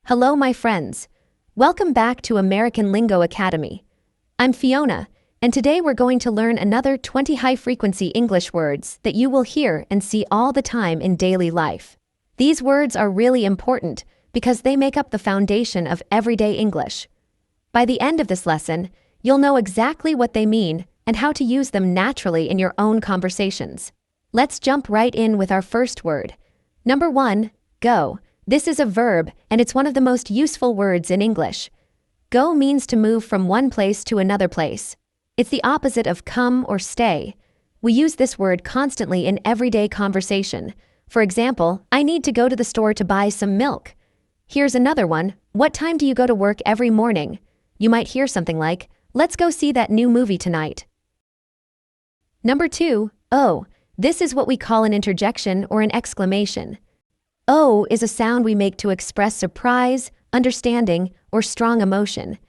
Hello, my friends. Welcome back to American Lingo Academy. I'm Fiona, and today we're going to learn another 20 high-frequency English words that you will hear and see all the time in daily life. These words are really important because they make up the foundation of everyday English. By the end of this lesson, you'll know exactly what they mean and how to use them naturally in your own conversations. Let's jump right in with our first word. Number 1, go. This is a verb, and it's one of the most useful words in English. Go means to move from one place to another place. It's the opposite of come or stay. We use this word constantly in everyday conversation. For example, I need to go to the store to buy some milk. Here's another one. What time do you go to work every morning? You might hear something like, let's go see that new movie tonight. Number 2, oh. This is what we call an interjection or an exclamation. Oh is a sound we make to express surprise, understanding, or strong emotion.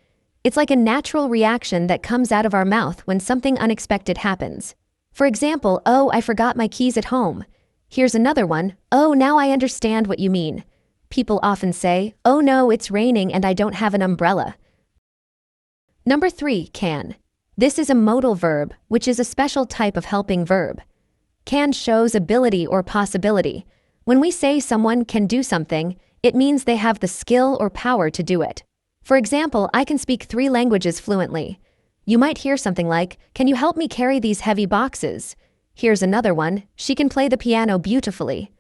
It's like a natural reaction that comes out of our mouth when something unexpected happens. For example, oh, I forgot my keys at home. Here's another one. Oh, now I understand what you mean. People often say, oh no, it's raining and I don't have an umbrella. Number 3, can. This is a modal verb, which is a special type of helping verb. Can shows ability or possibility. When we say someone can do something, it means they have the skill or power to do it. For example, I can speak 3 languages fluently. You might hear something like, can you help me carry these heavy boxes? Here's another one, she can play the piano beautifully.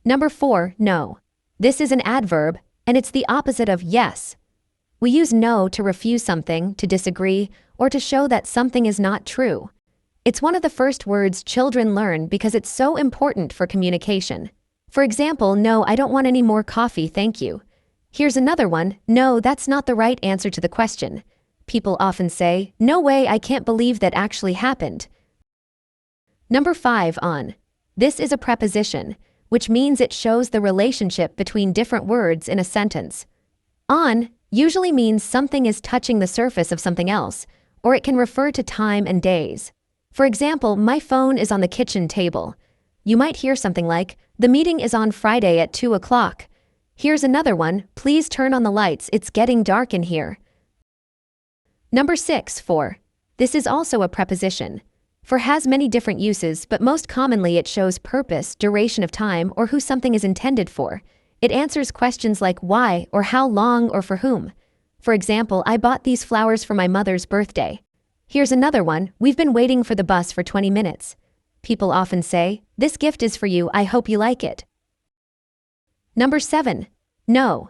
Number 4, no. This is an adverb, and it's the opposite of yes. We use no to refuse something, to disagree, or to show that something is not true. It's one of the first words children learn because it's so important for communication. For example, no, I don't want any more coffee, thank you. Here's another one, no, that's not the right answer to the question. People often say, no way, I can't believe that actually happened. Number 5, on. This is a preposition, which means it shows the relationship between different words in a sentence. On usually means something is touching the surface of something else, or it can refer to time and days. For example, my phone is on the kitchen table. You might hear something like, the meeting is on Friday at 2 o'clock. Here's another one, please turn on the lights, it's getting dark in here. Number 6, for. This is also a preposition. For has many different uses, but most commonly it shows purpose, duration of time, or who something is intended for. It answers questions like why, or how long, or for whom. For example, I bought these flowers for my mother's birthday. Here's another one, we've been waiting for the bus for 20 minutes. People often say, this gift is for you, I hope you like it. Number 7, know.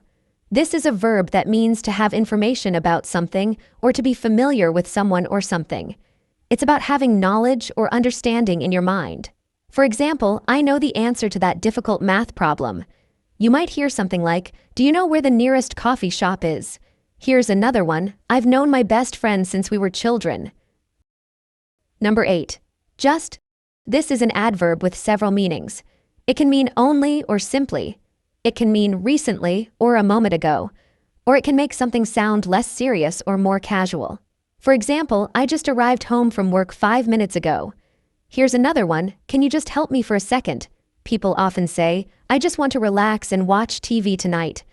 This is a verb that means to have information about something or to be familiar with someone or something. It's about having knowledge or understanding in your mind. For example, I know the answer to that difficult math problem. You might hear something like, do you know where the nearest coffee shop is? Here's another one, I've known my best friend since we were children. Number 8, just. This is an adverb with several meanings. It can mean only or simply. It can mean recently or a moment ago. Or it can make something sound less serious or more casual. For example, I just arrived home from work 5 minutes ago. Here's another one, can you just help me for a second? People often say, I just want to relax and watch TV tonight.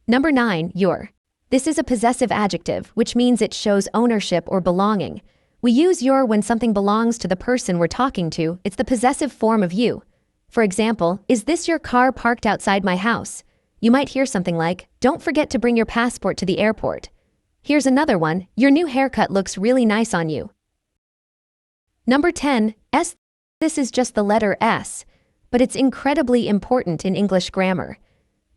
Number 9, your. This is a possessive adjective, which means it shows ownership or belonging. We use your when something belongs to the person we're talking to. It's the possessive form of you. For example, is this your car parked outside my house? You might hear something like, don't forget to bring your passport to the airport. Here's another one, your new haircut looks really nice on you. Number 10, s. This is just the letter S, but it's incredibly important in English grammar.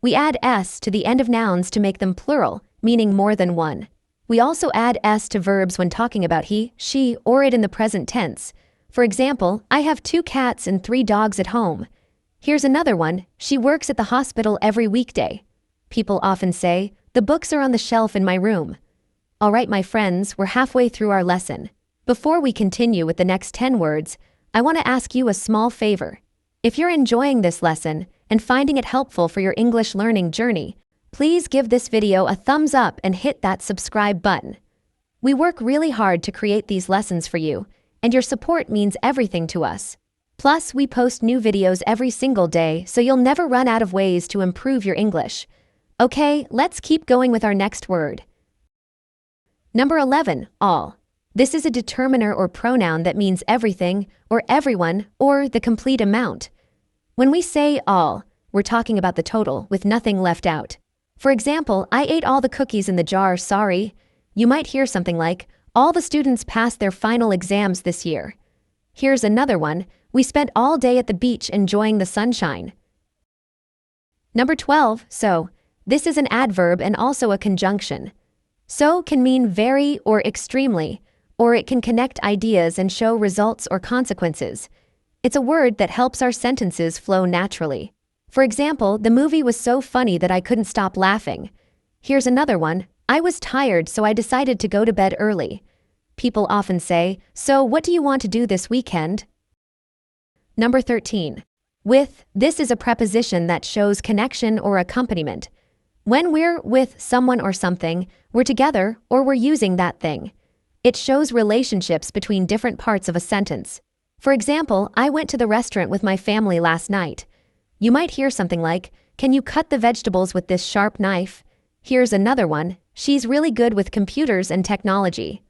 We add s to the end of nouns to make them plural, meaning more than one. We also add s to verbs when talking about he, she, or it in the present tense. For example, I have 2 cats and 3 dogs at home. Here's another one, she works at the hospital every weekday. People often say, the books are on the shelf in my room. Alright, my friends, we're halfway through our lesson. Before we continue with the next 10 words, I want to ask you a small favor. If you're enjoying this lesson and finding it helpful for your English learning journey, please give this video a thumbs up and hit that subscribe button. We work really hard to create these lessons for you, and your support means everything to us. Plus, we post new videos every single day, so you'll never run out of ways to improve your English. Okay, let's keep going with our next word. Number 11, all. This is a determiner or pronoun that means everything, or everyone, or the complete amount. When we say all, we're talking about the total, with nothing left out. For example, I ate all the cookies in the jar, sorry. You might hear something like, all the students passed their final exams this year. Here's another one, we spent all day at the beach enjoying the sunshine. Number 12, so. This is an adverb and also a conjunction. So can mean very or extremely, or it can connect ideas and show results or consequences. It's a word that helps our sentences flow naturally. For example, the movie was so funny that I couldn't stop laughing. Here's another one, I was tired so I decided to go to bed early. People often say, so what do you want to do this weekend? Number 13. With, this is a preposition that shows connection or accompaniment. When we're with someone or something, we're together or we're using that thing. It shows relationships between different parts of a sentence. For example, I went to the restaurant with my family last night. You might hear something like, can you cut the vegetables with this sharp knife? Here's another one, she's really good with computers and technology.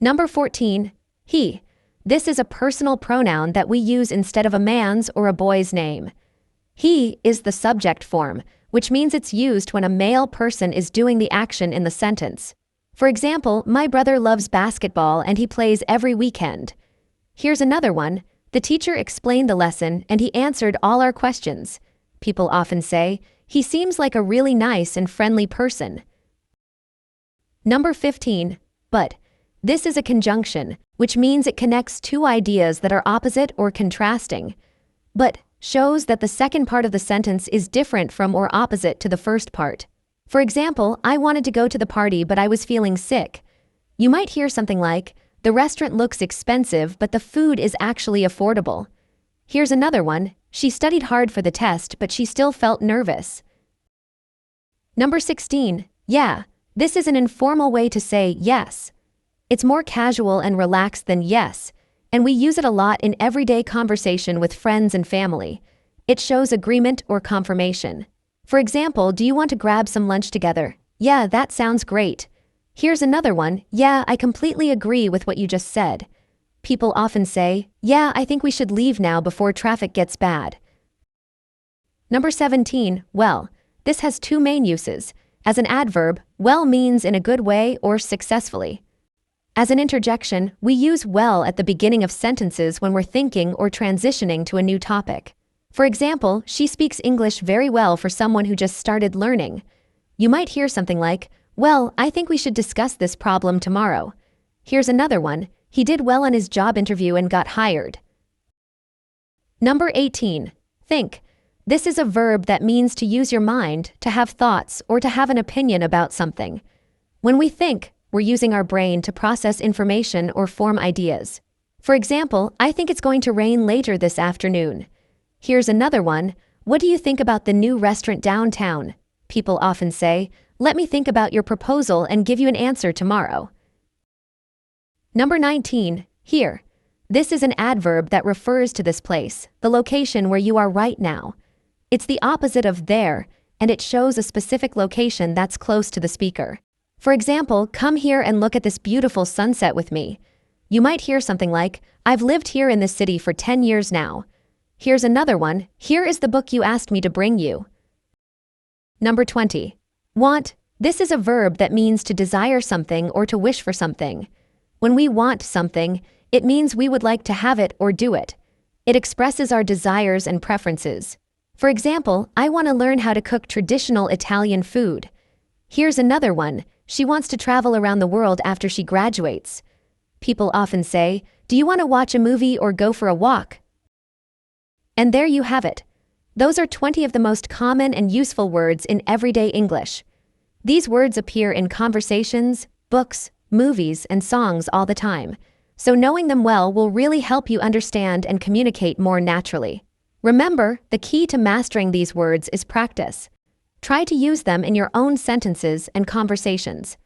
Number 14, he. This is a personal pronoun that we use instead of a man's or a boy's name. He is the subject form, which means it's used when a male person is doing the action in the sentence. For example, my brother loves basketball and he plays every weekend. Here's another one, the teacher explained the lesson and he answered all our questions. People often say, he seems like a really nice and friendly person. Number 15, but. This is a conjunction, which means it connects two ideas that are opposite or contrasting. But shows that the second part of the sentence is different from or opposite to the first part. For example, I wanted to go to the party but I was feeling sick. You might hear something like, the restaurant looks expensive but the food is actually affordable. Here's another one, she studied hard for the test but she still felt nervous. Number 16, yeah. This is an informal way to say yes. It's more casual and relaxed than yes, and we use it a lot in everyday conversation with friends and family. It shows agreement or confirmation. For example, do you want to grab some lunch together? Yeah, that sounds great. Here's another one, yeah, I completely agree with what you just said. People often say, yeah, I think we should leave now before traffic gets bad. Number 17, well. This has two main uses. As an adverb, well means in a good way or successfully. As an interjection, we use well at the beginning of sentences when we're thinking or transitioning to a new topic. For example, she speaks English very well for someone who just started learning. You might hear something like, well, I think we should discuss this problem tomorrow. Here's another one, he did well on his job interview and got hired. Number 18, think. This is a verb that means to use your mind, to have thoughts, or to have an opinion about something. When we think, we're using our brain to process information or form ideas. For example, I think it's going to rain later this afternoon. Here's another one, what do you think about the new restaurant downtown? People often say, let me think about your proposal and give you an answer tomorrow. Number 19, here. This is an adverb that refers to this place, the location where you are right now. It's the opposite of there, and it shows a specific location that's close to the speaker. For example, come here and look at this beautiful sunset with me. You might hear something like, I've lived here in this city for 10 years now. Here's another one, here is the book you asked me to bring you. Number 20. Want. This is a verb that means to desire something or to wish for something. When we want something, it means we would like to have it or do it. It expresses our desires and preferences. For example, I want to learn how to cook traditional Italian food. Here's another one, she wants to travel around the world after she graduates. People often say, do you want to watch a movie or go for a walk? And there you have it. Those are 20 of the most common and useful words in everyday English. These words appear in conversations, books, movies, and songs all the time, so knowing them well will really help you understand and communicate more naturally. Remember, the key to mastering these words is practice. Try to use them in your own sentences and conversations.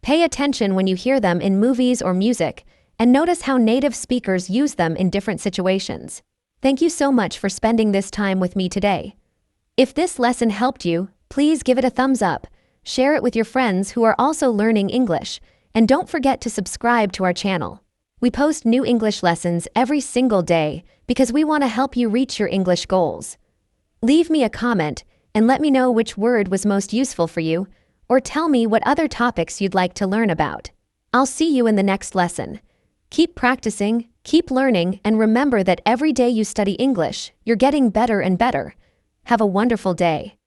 Pay attention when you hear them in movies or music, and notice how native speakers use them in different situations. Thank you so much for spending this time with me today. If this lesson helped you, please give it a thumbs up, share it with your friends who are also learning English, and don't forget to subscribe to our channel. We post new English lessons every single day because we want to help you reach your English goals. Leave me a comment and let me know which word was most useful for you, or tell me what other topics you'd like to learn about. I'll see you in the next lesson. Keep practicing, keep learning, and remember that every day you study English, you're getting better and better. Have a wonderful day.